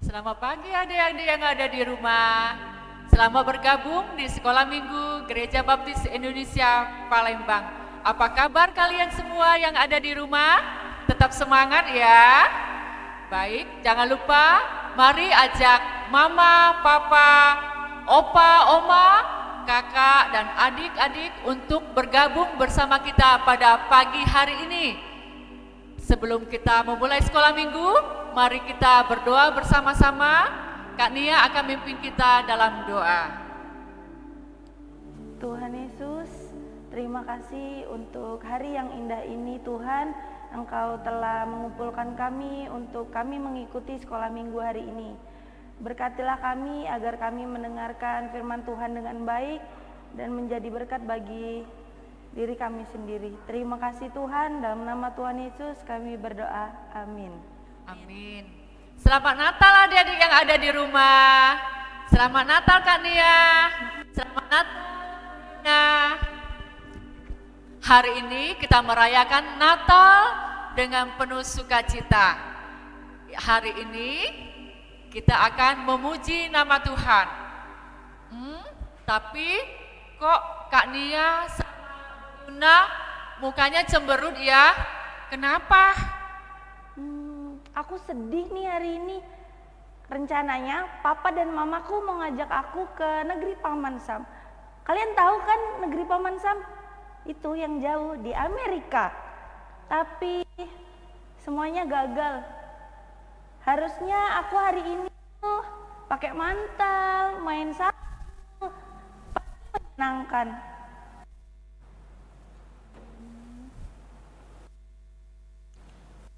Selamat pagi adik-adik yang ada di rumah. Selamat bergabung di Sekolah Minggu Gereja Baptis Indonesia Palembang. Apa kabar kalian semua yang ada di rumah? Tetap semangat ya. Baik, jangan lupa mari ajak mama, papa, opa, oma, kakak dan adik-adik untuk bergabung bersama kita pada pagi hari ini. Sebelum kita memulai sekolah minggu, mari kita berdoa bersama-sama. Kak Nia akan memimpin kita dalam doa. Tuhan Yesus, terima kasih untuk hari yang indah ini Tuhan. Engkau telah mengumpulkan kami untuk kami mengikuti sekolah minggu hari ini. Berkatilah kami agar kami mendengarkan firman Tuhan dengan baik dan menjadi berkat bagi diri kami sendiri. Terima kasih Tuhan, dalam nama Tuhan Yesus kami berdoa, amin. Amin. Selamat Natal adik-adik yang ada di rumah. Selamat Natal Kak Nia. Selamat Natal Nia. Hari ini kita merayakan Natal dengan penuh sukacita. Hari ini kita akan memuji nama Tuhan. Tapi kok Kak Nia Yuna mukanya cemberut ya? Kenapa? Aku sedih nih hari ini. Rencananya papa dan mamaku mau ngajak aku ke negeri Paman Sam. Kalian tahu kan negeri Paman Sam? Itu yang jauh di Amerika. Tapi semuanya gagal. Harusnya aku hari ini tuh pakai mantel, main sapu, menyenangkan.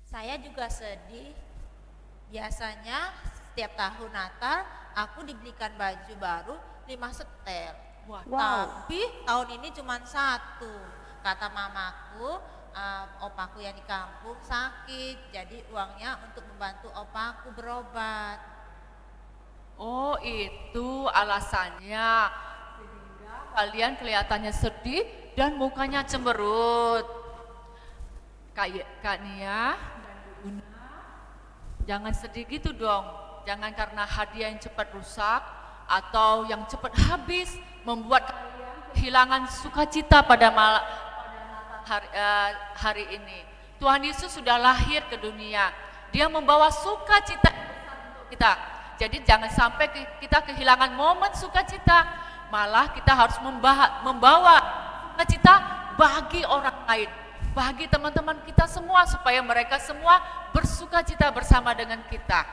Saya juga sedih. Biasanya setiap tahun Natal aku dibelikan baju baru 5 setel. Wow. Tapi tahun ini cuma 1. Kata mamaku, opaku yang di kampung sakit, jadi uangnya untuk membantu opaku berobat. Oh, itu alasannya. Sehingga kalian kelihatannya sedih dan mukanya cemberut. Kak Nia dan Bunda, jangan sedih gitu dong. Jangan karena hadiah yang cepat rusak atau yang cepat habis membuat kalian kehilangan sukacita pada hari ini. Tuhan Yesus sudah lahir ke dunia. Dia membawa sukacita untuk kita. Jadi jangan sampai kita kehilangan momen sukacita. Malah kita harus membawa sukacita bagi orang lain, bagi teman-teman kita semua, supaya mereka semua bersukacita bersama dengan kita.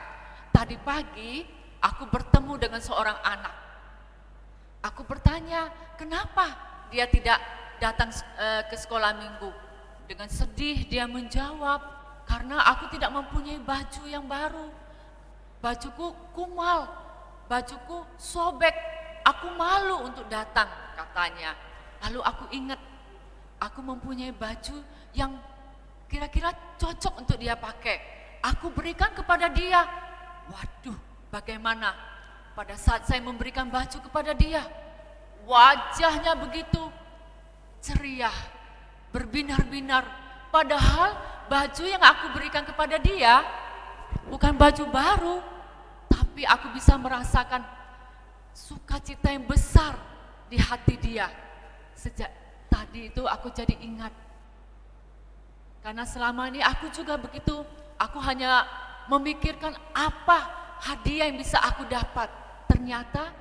Tadi pagi aku bertemu dengan seorang anak. Aku bertanya, kenapa dia tidak datang ke sekolah minggu? Dengan sedih dia menjawab, karena aku tidak mempunyai baju yang baru. Bajuku kumal, bajuku sobek, aku malu untuk datang, katanya. Lalu aku ingat, aku mempunyai baju yang kira-kira cocok untuk dia pakai. Aku berikan kepada dia. Waduh, bagaimana pada saat saya memberikan baju kepada dia, wajahnya begitu ceria, berbinar-binar. Padahal baju yang aku berikan kepada dia bukan baju baru, tapi aku bisa merasakan sukacita yang besar di hati dia. Sejak tadi itu aku jadi ingat. Karena selama ini aku juga begitu, aku hanya memikirkan apa hadiah yang bisa aku dapat. Ternyata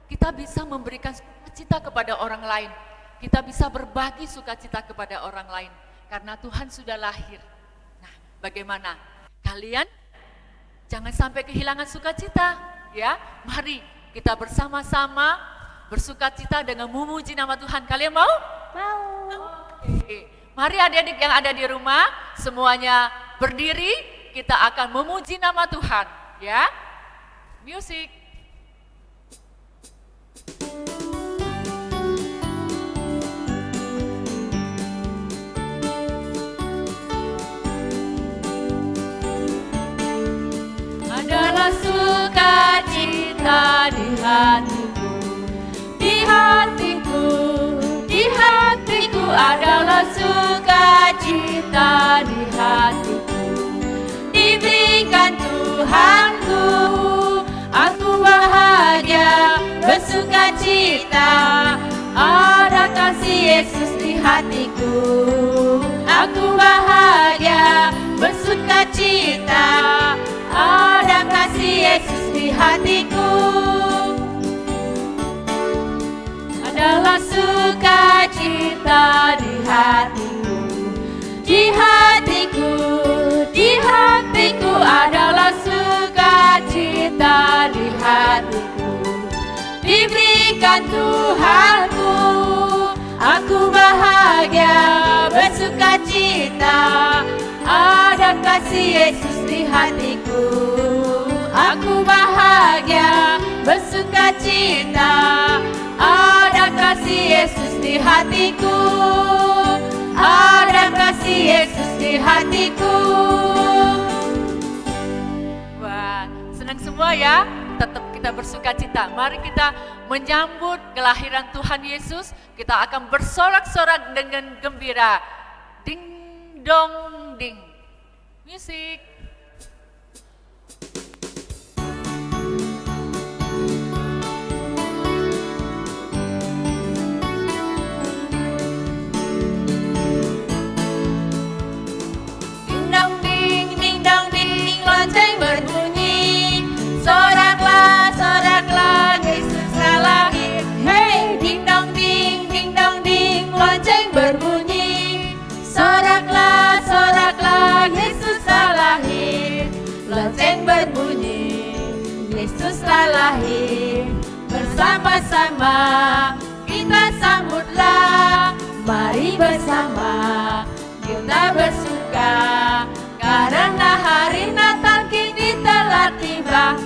kita bisa memberikan sukacita kepada orang lain. Kita bisa berbagi sukacita kepada orang lain. Karena Tuhan sudah lahir. Nah, bagaimana? Kalian jangan sampai kehilangan sukacita, ya. Mari kita bersama-sama bersukacita dengan memuji nama Tuhan. Kalian mau? Mau. Oke. Mari adik-adik yang ada di rumah, semuanya berdiri, kita akan memuji nama Tuhan, ya. Music. Adalah sukacita di hatiku, di hatiku, di hatiku adalah sukacita di hatiku, diberikan Tuhanku. sukacita, ada kasih Yesus di hatiku. Aku bahagia bersukacita, ada kasih Yesus di hatiku. Adalah sukacita di hatiku, di hatiku, di hatiku adalah sukacita di hatiku. Diberikan Tuhanku, aku bahagia bersukacita, ada kasih Yesus di hatiku. Aku bahagia bersukacita, ada kasih Yesus di hatiku. Ada kasih Yesus di hatiku. Wah, senang semua ya. Tetap kita bersukacita. Mari kita menyambut kelahiran Tuhan Yesus. Kita akan bersorak-sorak dengan gembira. Ding dong ding. Musik. Ding dong ding, lonceng berbunyi. Soraklah, soraklah, Kristus telah lahir. Hey, ding dong ding, lonceng berbunyi. Soraklah, soraklah, Yesus telah lahir. Lonceng berbunyi, Yesus telah lahir. Bersama-sama kita sambutlah, mari bersama kita bersuka, karena hari Natal kini telah tiba.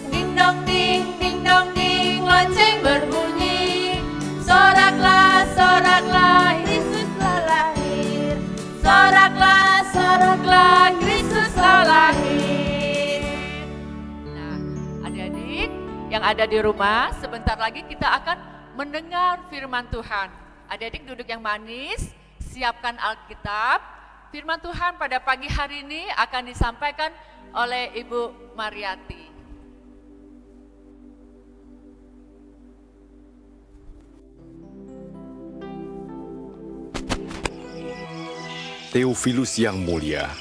Ding dong ding, lonceng berbunyi. Soraklah, soraklah, Yesus telah lahir. Soraklah, soraklah, Kristus telah lahir. Nah, adik-adik yang ada di rumah, sebentar lagi kita akan mendengar firman Tuhan. Adik-adik duduk yang manis, siapkan Alkitab. Firman Tuhan pada pagi hari ini akan disampaikan oleh Ibu Mariati. Theophilus yang mulia,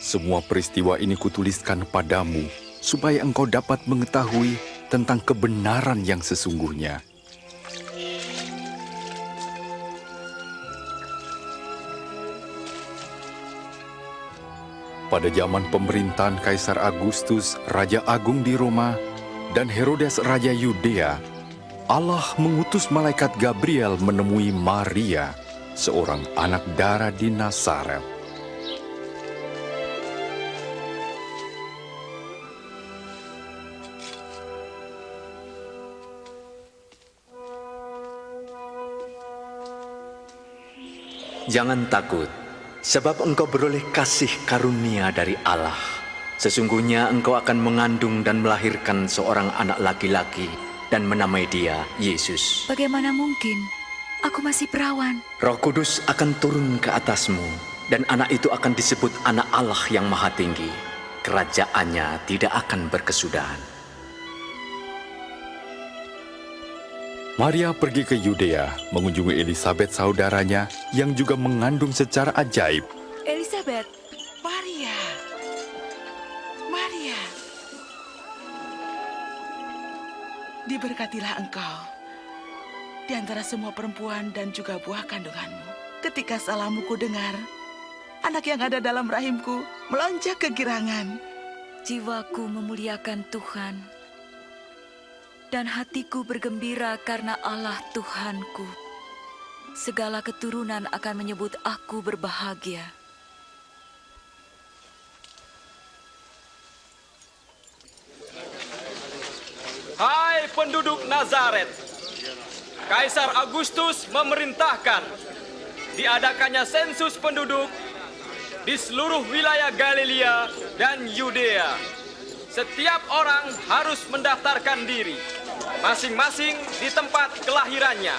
semua peristiwa ini kutuliskan padamu, supaya engkau dapat mengetahui tentang kebenaran yang sesungguhnya. Pada zaman pemerintahan Kaisar Agustus, Raja Agung di Roma, dan Herodes Raja Yudea, Allah mengutus malaikat Gabriel menemui Maria, seorang anak dara di Nazaret. Jangan takut, sebab engkau beroleh kasih karunia dari Allah. Sesungguhnya engkau akan mengandung dan melahirkan seorang anak laki-laki dan menamai dia Yesus. Bagaimana mungkin? Aku masih perawan. Roh Kudus akan turun ke atasmu, dan anak itu akan disebut Anak Allah yang Maha Tinggi. Kerajaannya tidak akan berkesudahan. Maria pergi ke Yudea, mengunjungi Elisabet saudaranya yang juga mengandung secara ajaib. Elisabet, Maria, diberkatilah engkau di antara semua perempuan dan juga buah kandunganmu. Ketika salahmu ku dengar, anak yang ada dalam rahimku melonjak kegirangan. jiwaku memuliakan Tuhan, dan hatiku bergembira karena Allah Tuhanku. Segala keturunan akan menyebut aku berbahagia. Hai penduduk Nazaret, Kaisar Agustus memerintahkan diadakannya sensus penduduk di seluruh wilayah Galilea dan Yudea. Setiap orang harus mendaftarkan diri, masing-masing di tempat kelahirannya.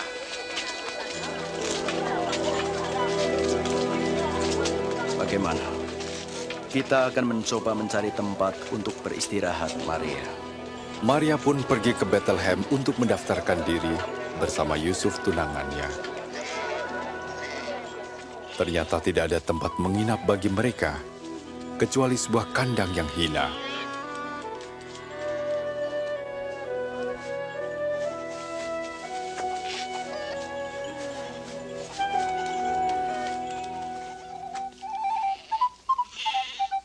Bagaimana? Kita akan mencoba mencari tempat untuk beristirahat, Maria. Maria pun pergi ke Bethlehem untuk mendaftarkan diri bersama Yusuf tunangannya. Ternyata tidak ada tempat menginap bagi mereka, kecuali sebuah kandang yang hina.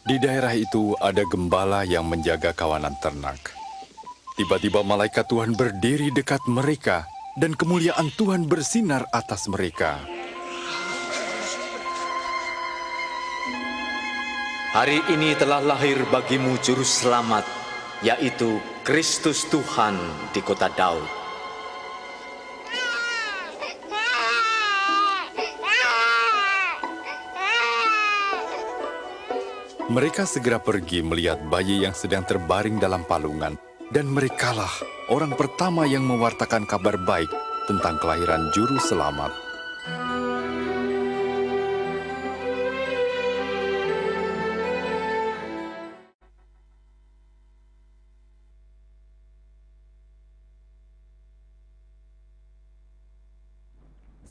Di daerah itu ada gembala yang menjaga kawanan ternak. Tiba-tiba malaikat Tuhan berdiri dekat mereka, dan kemuliaan Tuhan bersinar atas mereka. Hari ini telah lahir bagimu Juru Selamat, yaitu Kristus Tuhan di kota Daud. Mereka segera pergi melihat bayi yang sedang terbaring dalam palungan, dan merekalah orang pertama yang mewartakan kabar baik tentang kelahiran Juru Selamat.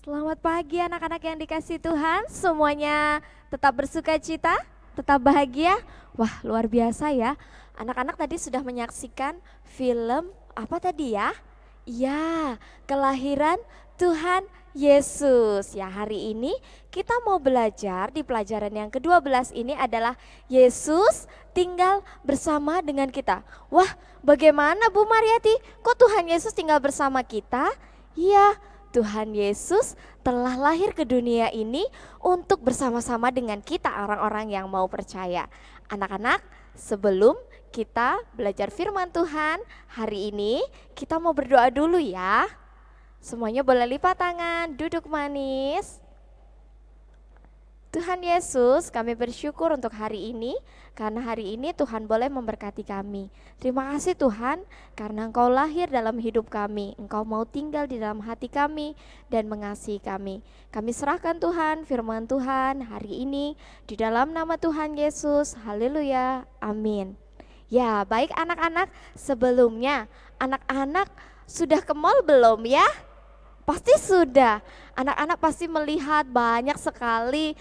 Selamat pagi anak-anak yang dikasihi Tuhan, semuanya tetap bersuka cita? Tetap bahagia? Wah, luar biasa ya. Anak-anak tadi sudah menyaksikan film apa tadi ya? Ya, kelahiran Tuhan Yesus. Ya, hari ini kita mau belajar di pelajaran yang ke-12 ini adalah Yesus tinggal bersama dengan kita. Wah, bagaimana Bu Mariati? Kok Tuhan Yesus tinggal bersama kita? Iya, Tuhan Yesus telah lahir ke dunia ini untuk bersama-sama dengan kita orang-orang yang mau percaya. Anak-anak, sebelum kita belajar firman Tuhan, hari ini kita mau berdoa dulu ya. Semuanya boleh lipat tangan, duduk manis. Tuhan Yesus, kami bersyukur untuk hari ini, karena hari ini Tuhan boleh memberkati kami. Terima kasih Tuhan, karena Engkau lahir dalam hidup kami, Engkau mau tinggal di dalam hati kami dan mengasihi kami. Kami serahkan Tuhan, firman Tuhan hari ini, di dalam nama Tuhan Yesus, haleluya, amin. Ya, baik anak-anak, sebelumnya anak-anak sudah ke mall belum ya? Pasti sudah. Anak-anak pasti melihat banyak sekali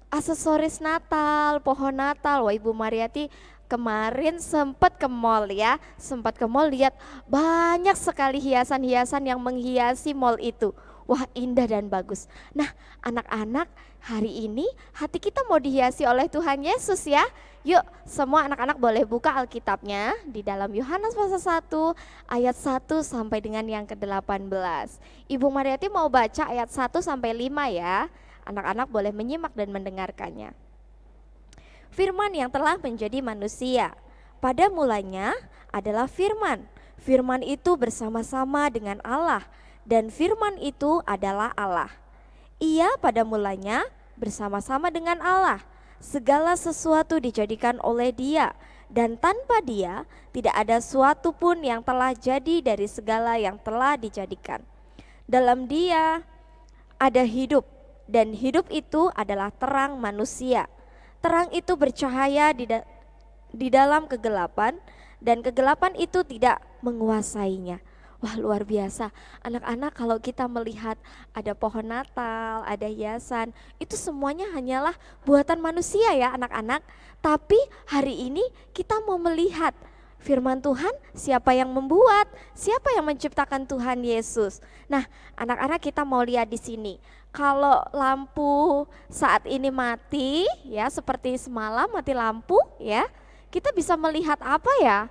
aksesoris Natal, pohon Natal. Wah, Ibu Mariati kemarin sempat ke mall ya. Sempat ke mall lihat banyak sekali hiasan-hiasan yang menghiasi mall itu. Wah, indah dan bagus. Nah, anak-anak, hari ini hati kita mau dihiasi oleh Tuhan Yesus ya. Yuk, semua anak-anak boleh buka Alkitabnya di dalam Yohanes pasal 1 ayat 1 sampai dengan yang ke-18. Ibu Mariati mau baca ayat 1 sampai 5 ya. Anak-anak boleh menyimak dan mendengarkannya. Firman yang telah menjadi manusia. Pada mulanya adalah firman. Firman itu bersama-sama dengan Allah, dan firman itu adalah Allah. Ia pada mulanya bersama-sama dengan Allah. Segala sesuatu dijadikan oleh Dia, dan tanpa Dia tidak ada suatu pun yang telah jadi dari segala yang telah dijadikan. Dalam Dia ada hidup, dan hidup itu adalah terang manusia. Terang itu bercahaya di dalam kegelapan, dan kegelapan itu tidak menguasainya. Wah, luar biasa. Anak-anak, kalau kita melihat ada pohon Natal, ada hiasan, itu semuanya hanyalah buatan manusia ya anak-anak. Tapi hari ini kita mau melihat firman Tuhan, siapa yang membuat, siapa yang menciptakan Tuhan Yesus. Nah, anak-anak, kita mau lihat di sini. Kalau lampu saat ini mati ya, seperti semalam mati lampu ya, kita bisa melihat apa ya?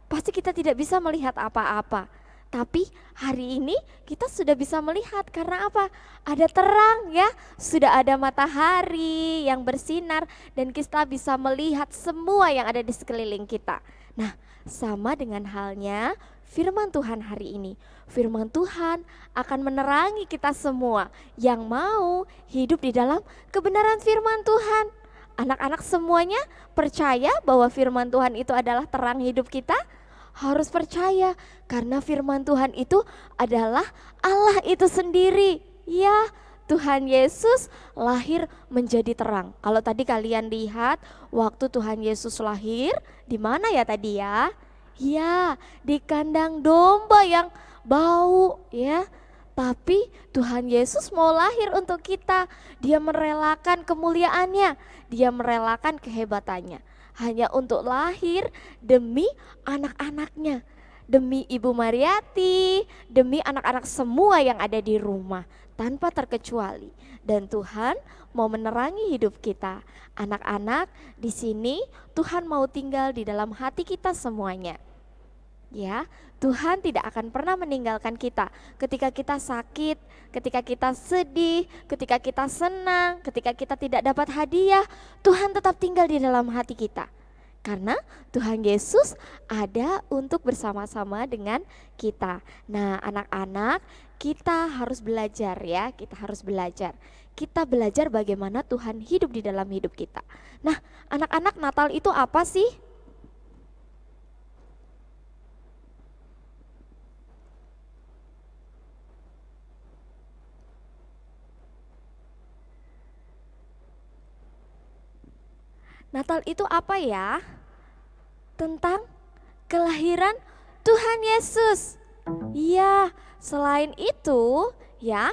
Pasti kita tidak bisa melihat apa-apa. Tapi hari ini kita sudah bisa melihat, karena apa? Ada terang ya, sudah ada matahari yang bersinar, dan kita bisa melihat semua yang ada di sekeliling kita. Nah, sama dengan halnya firman Tuhan hari ini. Firman Tuhan akan menerangi kita semua yang mau hidup di dalam kebenaran firman Tuhan. Anak-anak semuanya percaya bahwa firman Tuhan itu adalah terang hidup kita? Harus percaya, karena firman Tuhan itu adalah Allah itu sendiri. Ya, Tuhan Yesus lahir menjadi terang. Kalau tadi kalian lihat, waktu Tuhan Yesus lahir di mana ya tadi ya? Ya, di kandang domba yang bau ya. Tapi Tuhan Yesus mau lahir untuk kita. Dia merelakan kemuliaannya, dia merelakan kehebatannya. Hanya untuk lahir demi anak-anaknya, demi Ibu Mariati, demi anak-anak semua yang ada di rumah tanpa terkecuali. Dan Tuhan mau menerangi hidup kita. Anak-anak, di sini Tuhan mau tinggal di dalam hati kita semuanya. Ya, Tuhan tidak akan pernah meninggalkan kita ketika kita sakit, ketika kita sedih, ketika kita senang, ketika kita tidak dapat hadiah. Tuhan tetap tinggal di dalam hati kita. Karena Tuhan Yesus ada untuk bersama-sama dengan kita. Nah, anak-anak, kita harus belajar ya, kita harus belajar. Kita belajar bagaimana Tuhan hidup di dalam hidup kita. Nah, anak-anak, Natal itu apa sih? Natal itu apa ya? Tentang kelahiran Tuhan Yesus. Iya, selain itu ya,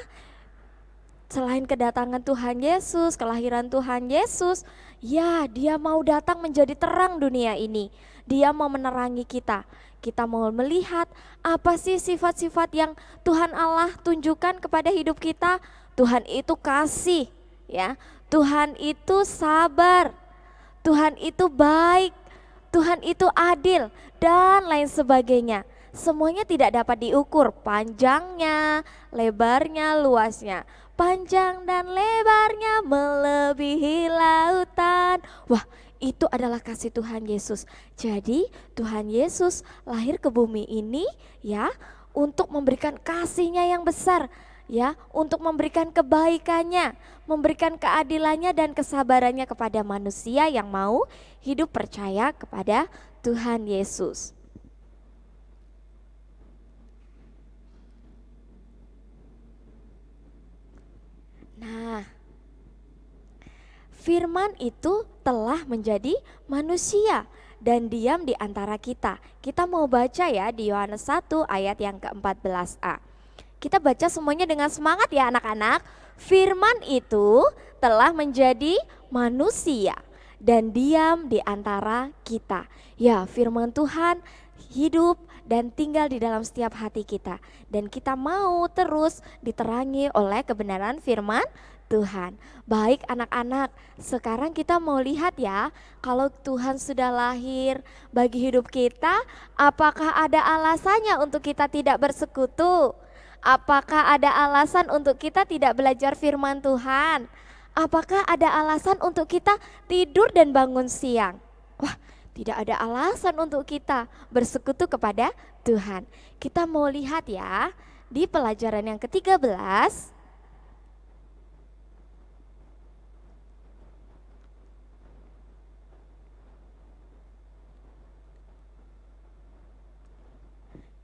selain kedatangan Tuhan Yesus, kelahiran Tuhan Yesus, ya dia mau datang menjadi terang dunia ini. Dia mau menerangi kita. Kita mau melihat apa sih sifat-sifat yang Tuhan Allah tunjukkan kepada hidup kita. Tuhan itu kasih ya, Tuhan itu sabar, Tuhan itu baik, Tuhan itu adil, dan lain sebagainya. Semuanya tidak dapat diukur, panjangnya, lebarnya, luasnya. Panjang dan lebarnya melebihi lautan. Wah, itu adalah kasih Tuhan Yesus. Jadi Tuhan Yesus lahir ke bumi ini ya untuk memberikan kasih-Nya yang besar. Ya, untuk memberikan kebaikannya, memberikan keadilannya dan kesabarannya kepada manusia yang mau hidup percaya kepada Tuhan Yesus. Nah, Firman itu telah menjadi manusia dan diam di antara kita. Kita mau baca ya di Yohanes 1 ayat yang ke-14a. Kita baca semuanya dengan semangat ya anak-anak. Firman itu telah menjadi manusia dan diam di antara kita. Ya, firman Tuhan hidup dan tinggal di dalam setiap hati kita. Dan kita mau terus diterangi oleh kebenaran firman Tuhan. Baik anak-anak, sekarang kita mau lihat ya, kalau Tuhan sudah lahir bagi hidup kita, apakah ada alasannya untuk kita tidak bersekutu? Apakah ada alasan untuk kita tidak belajar firman Tuhan? Apakah ada alasan untuk kita tidur dan bangun siang? Wah, tidak ada alasan untuk kita bersekutu kepada Tuhan. Kita mau lihat ya, di pelajaran yang ke-13.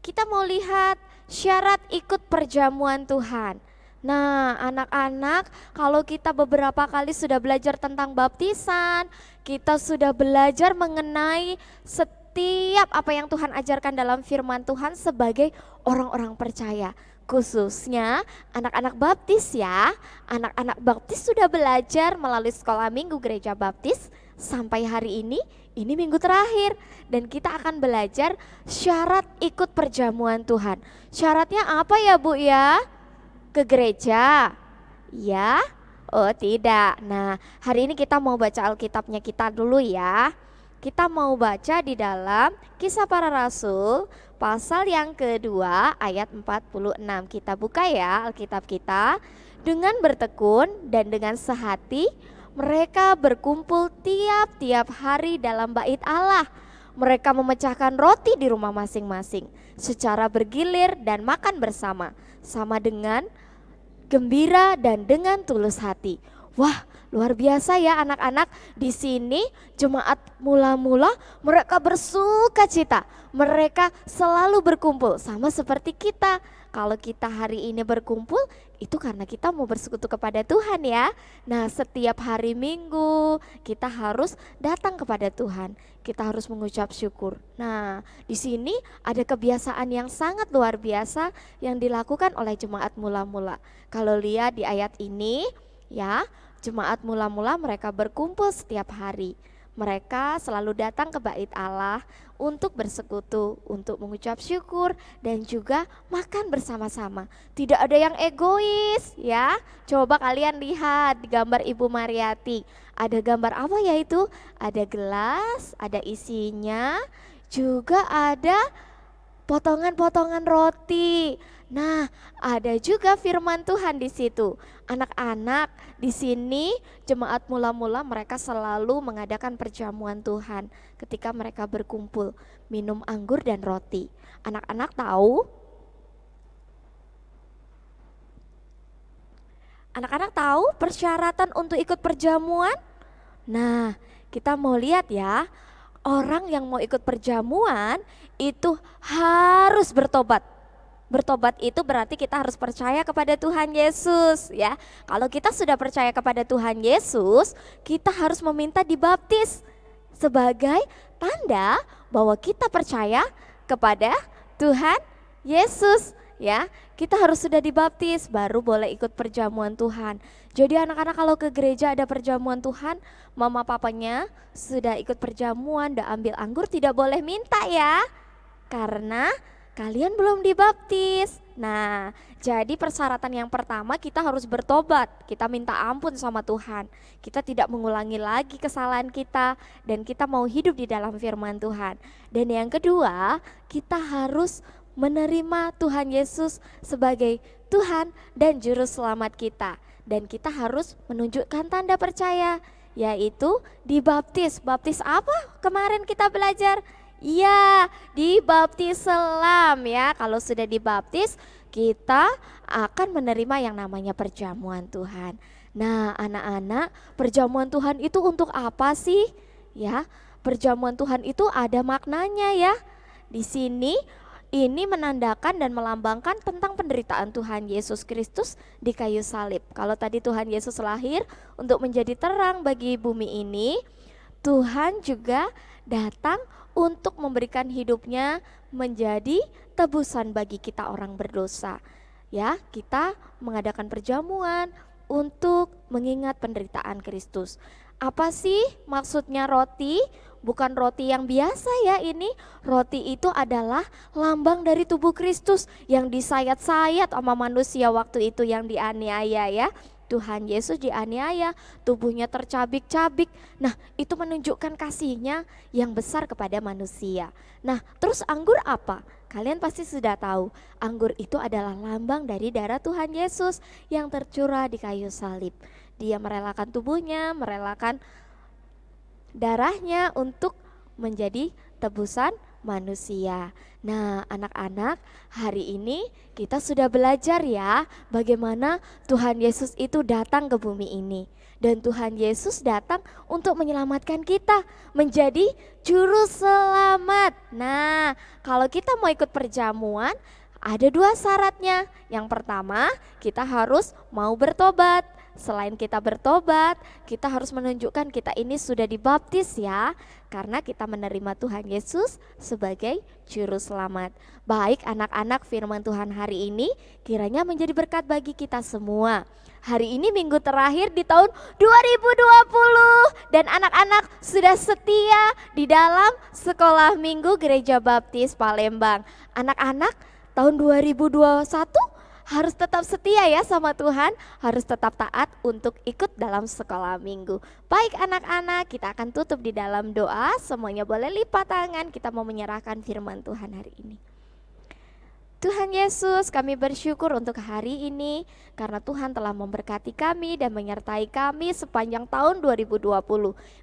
Kita mau lihat syarat ikut perjamuan Tuhan. Nah, anak-anak, kalau kita beberapa kali sudah belajar tentang baptisan, kita sudah belajar mengenai setiap apa yang Tuhan ajarkan dalam firman Tuhan sebagai orang-orang percaya. Khususnya anak-anak baptis ya, anak-anak baptis sudah belajar melalui sekolah minggu gereja baptis sampai hari ini minggu terakhir. Dan kita akan belajar syarat ikut perjamuan Tuhan. Syaratnya apa ya Bu ya? Ke gereja? Ya? Oh tidak. Nah, hari ini kita mau baca Alkitabnya kita dulu ya. Kita mau baca di dalam Kisah Para Rasul pasal yang kedua ayat 46. Kita buka ya Alkitab kita. Dengan bertekun dan dengan sehati mereka berkumpul tiap-tiap hari dalam bait Allah. Mereka memecahkan roti di rumah masing-masing secara bergilir dan makan bersama, sama dengan gembira dan dengan tulus hati. Wah, luar biasa ya anak-anak. Di sini jemaat mula-mula mereka bersuka cita. Mereka selalu berkumpul sama seperti kita. Kalau kita hari ini berkumpul, itu karena kita mau bersekutu kepada Tuhan ya. Nah, setiap hari Minggu kita harus datang kepada Tuhan. Kita harus mengucap syukur. Nah, di sini ada kebiasaan yang sangat luar biasa yang dilakukan oleh jemaat mula-mula. Kalau lihat di ayat ini ya, jemaat mula-mula mereka berkumpul setiap hari. Mereka selalu datang ke bait Allah untuk bersekutu, untuk mengucap syukur dan juga makan bersama-sama. Tidak ada yang egois ya. Coba kalian lihat di gambar Ibu Mariati. Ada gambar apa ya itu? Ada gelas, ada isinya, juga ada potongan-potongan roti. Nah, ada juga firman Tuhan di situ. Anak-anak di sini jemaat mula-mula mereka selalu mengadakan perjamuan Tuhan ketika mereka berkumpul, minum anggur dan roti. Anak-anak tahu? Anak-anak tahu persyaratan untuk ikut perjamuan? Nah, kita mau lihat ya. Orang yang mau ikut perjamuan itu harus bertobat. Bertobat itu berarti kita harus percaya kepada Tuhan Yesus ya. Kalau kita sudah percaya kepada Tuhan Yesus, kita harus meminta dibaptis sebagai tanda bahwa kita percaya kepada Tuhan Yesus ya. Kita harus sudah dibaptis baru boleh ikut perjamuan Tuhan. Jadi anak-anak kalau ke gereja ada perjamuan Tuhan, mama papanya sudah ikut perjamuan, udah ambil anggur, tidak boleh minta ya. Karena kalian belum dibaptis. Nah, jadi persyaratan yang pertama kita harus bertobat. Kita minta ampun sama Tuhan. Kita tidak mengulangi lagi kesalahan kita dan kita mau hidup di dalam firman Tuhan. Dan yang kedua, kita harus menerima Tuhan Yesus sebagai Tuhan dan juru selamat kita. Dan kita harus menunjukkan tanda percaya, yaitu dibaptis. Baptis apa? Kemarin kita belajar. Iya, dibaptis selam ya. Kalau sudah dibaptis, kita akan menerima yang namanya perjamuan Tuhan. Nah, anak-anak, perjamuan Tuhan itu untuk apa sih? Ya, perjamuan Tuhan itu ada maknanya ya. Di sini ini menandakan dan melambangkan tentang penderitaan Tuhan Yesus Kristus di kayu salib. Kalau tadi Tuhan Yesus lahir untuk menjadi terang bagi bumi ini, Tuhan juga datang untuk memberikan hidupnya menjadi tebusan bagi kita orang berdosa. Ya, kita mengadakan perjamuan untuk mengingat penderitaan Kristus. Apa sih maksudnya roti? Bukan roti yang biasa ya ini. Roti itu adalah lambang dari tubuh Kristus yang disayat-sayat sama manusia waktu itu yang dianiaya ya. Tuhan Yesus dianiaya, tubuhnya tercabik-cabik. Nah, itu menunjukkan kasihnya yang besar kepada manusia. Nah, terus anggur apa? Kalian pasti sudah tahu, anggur itu adalah lambang dari darah Tuhan Yesus yang tercurah di kayu salib. Dia merelakan tubuhnya, merelakan darahnya untuk menjadi tebusan manusia. Nah, anak-anak, hari ini kita sudah belajar ya bagaimana Tuhan Yesus itu datang ke bumi ini. Dan Tuhan Yesus datang untuk menyelamatkan kita menjadi juru selamat. Nah, kalau kita mau ikut perjamuan, ada dua syaratnya. Yang pertama, kita harus mau bertobat. Selain kita bertobat, kita harus menunjukkan kita ini sudah dibaptis ya, karena kita menerima Tuhan Yesus sebagai juru selamat. Baik anak-anak, firman Tuhan hari ini kiranya menjadi berkat bagi kita semua. Hari ini minggu terakhir di tahun 2020 dan anak-anak sudah setia di dalam sekolah minggu Gereja Baptis Palembang. Anak-anak tahun 2021 harus tetap setia ya sama Tuhan, harus tetap taat untuk ikut dalam sekolah minggu. Baik anak-anak, kita akan tutup di dalam doa, semuanya boleh lipat tangan, kita mau menyerahkan firman Tuhan hari ini. Tuhan Yesus, kami bersyukur untuk hari ini karena Tuhan telah memberkati kami dan menyertai kami sepanjang tahun 2020.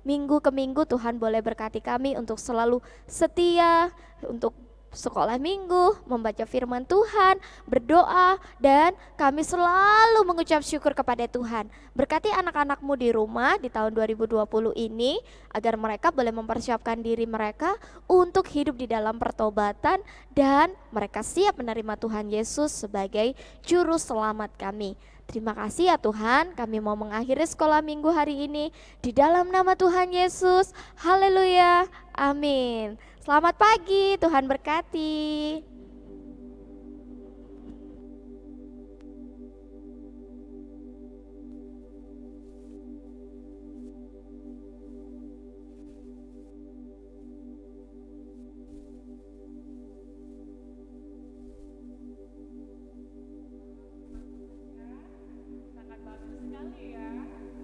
Minggu ke minggu Tuhan boleh berkati kami untuk selalu setia, untuk sekolah minggu, membaca firman Tuhan, berdoa, dan kami selalu mengucap syukur kepada Tuhan. Berkati anak-anakmu di rumah di tahun 2020 ini, agar mereka boleh mempersiapkan diri mereka untuk hidup di dalam pertobatan, dan mereka siap menerima Tuhan Yesus sebagai juru selamat kami. Terima kasih ya Tuhan, kami mau mengakhiri sekolah minggu hari ini di dalam nama Tuhan Yesus. Haleluya, amin. Selamat pagi, Tuhan berkati. Sangat bagus sekali ya.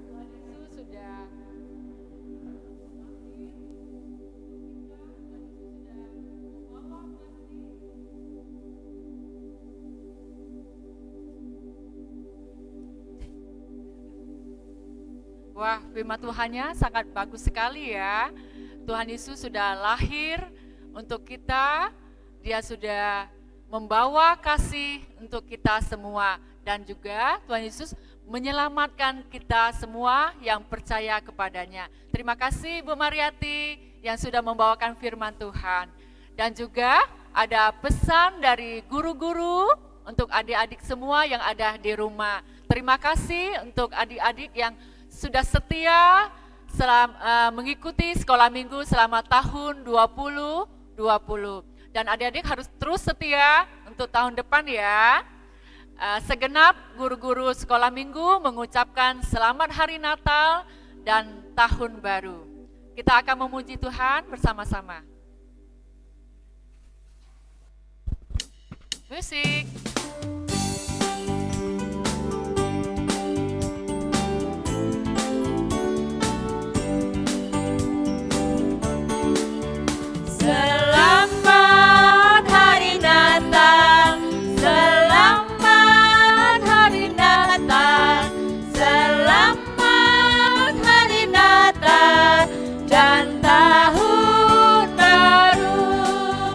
Tuhan Yesus sudah Wah, firman Tuhannya sangat bagus sekali ya. Tuhan Yesus sudah lahir untuk kita, Dia sudah membawa kasih untuk kita semua. Dan juga Tuhan Yesus menyelamatkan kita semua yang percaya kepadanya. Terima kasih Bu Mariati yang sudah membawakan firman Tuhan. Dan juga ada pesan dari guru-guru untuk adik-adik semua yang ada di rumah. Terima kasih untuk adik-adik yang sudah setia mengikuti sekolah minggu selama tahun 2020. Dan adik-adik harus terus setia untuk tahun depan ya. Segenap guru-guru sekolah minggu mengucapkan selamat hari Natal dan tahun baru. Kita akan memuji Tuhan bersama-sama. Musik. Selamat hari Natal, selamat hari Natal, selamat hari Natal dan tahun baru.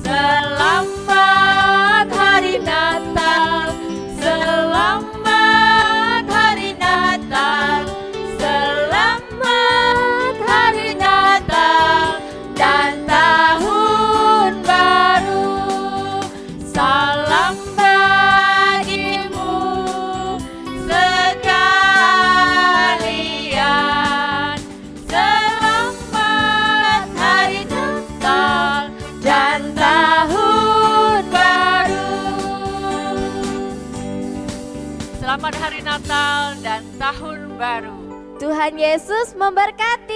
Selamat hari Natal, selamat hari Natal, selamat hari Natal dan tahun baru. Salam bagimu sekalian. Selamat hari Natal dan tahun baru. Selamat hari Natal dan tahun baru. Tuhan Yesus memberkati.